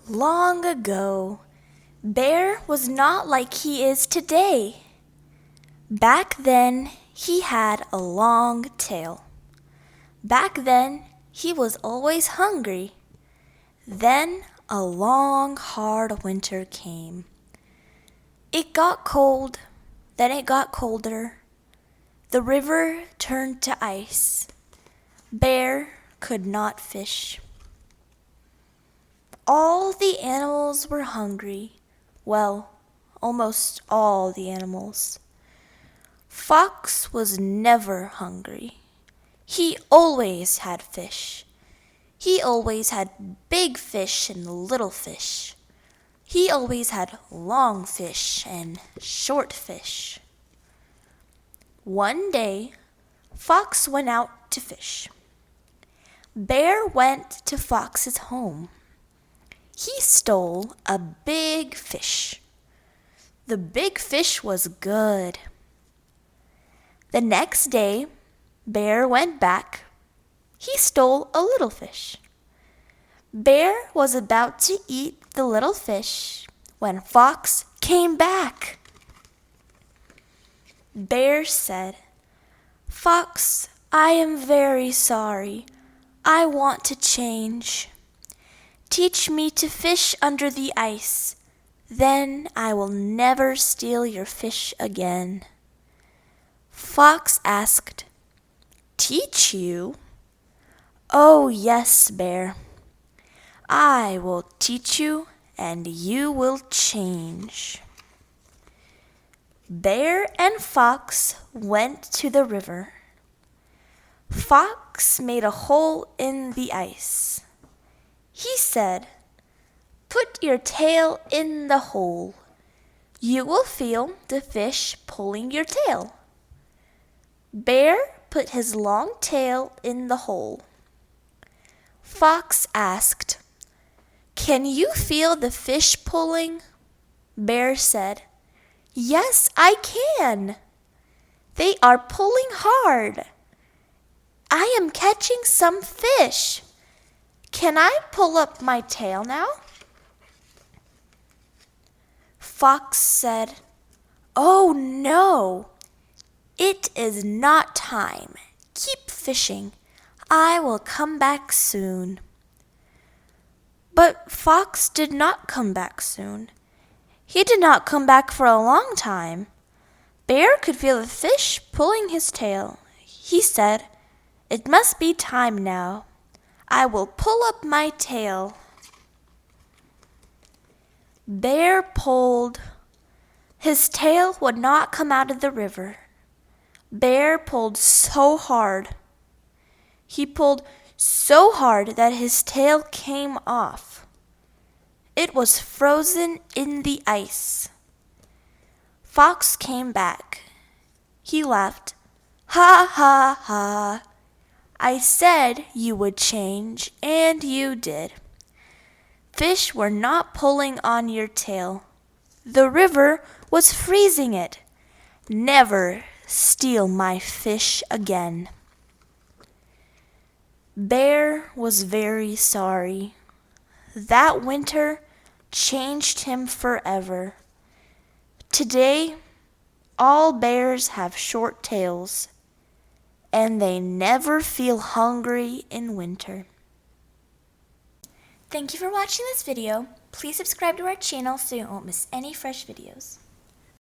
Long ago, Bear was not like he is today. Back then, he had a long tail. Back then, he was always hungry. Then a long, hard winter came. It got cold, then it got colder. The river turned to ice. Bear could not fish. All the animals were hungry. Well, almost all the animals. Fox was never hungry. He always had fish. He always had big fish and little fish. He always had long fish and short fish. One day, Fox went out to fish. Bear went to Fox's home. He stole a big fish. The big fish was good. The next day, Bear went back. He stole a little fish. Bear was about to eat the little fish when Fox came back. Bear said, "Fox, I am very sorry. I want to change. Teach me to fish under the ice. Then I will never steal your fish again." Fox asked, "Teach you?" "Oh, yes, Bear. I will teach you and you will change." Bear and Fox went to the river. Fox made a hole in the ice. He said, "Put your tail in the hole. You will feel the fish pulling your tail." Bear put his long tail in the hole. Fox asked, "Can you feel the fish pulling?" Bear said, "Yes, I can. They are pulling hard. I am catching some fish. Can I pull up my tail now?" Fox said, "Oh no, it is not time. Keep fishing. I will come back soon." But Fox did not come back soon. He did not come back for a long time. Bear could feel the fish pulling his tail. He said, "It must be time now. I will pull up my tail." Bear pulled. His tail would not come out of the river. Bear pulled so hard. He pulled so hard that his tail came off. It was frozen in the ice. Fox came back. He laughed. "Ha ha ha. I said you would change, and you did. Fish were not pulling on your tail. The river was freezing it. Never steal my fish again." Bear was very sorry. That winter changed him forever. Today, all bears have short tails, and they never feel hungry in winter. Thank you for watching this video. Please subscribe to our channel so you won't miss any fresh videos.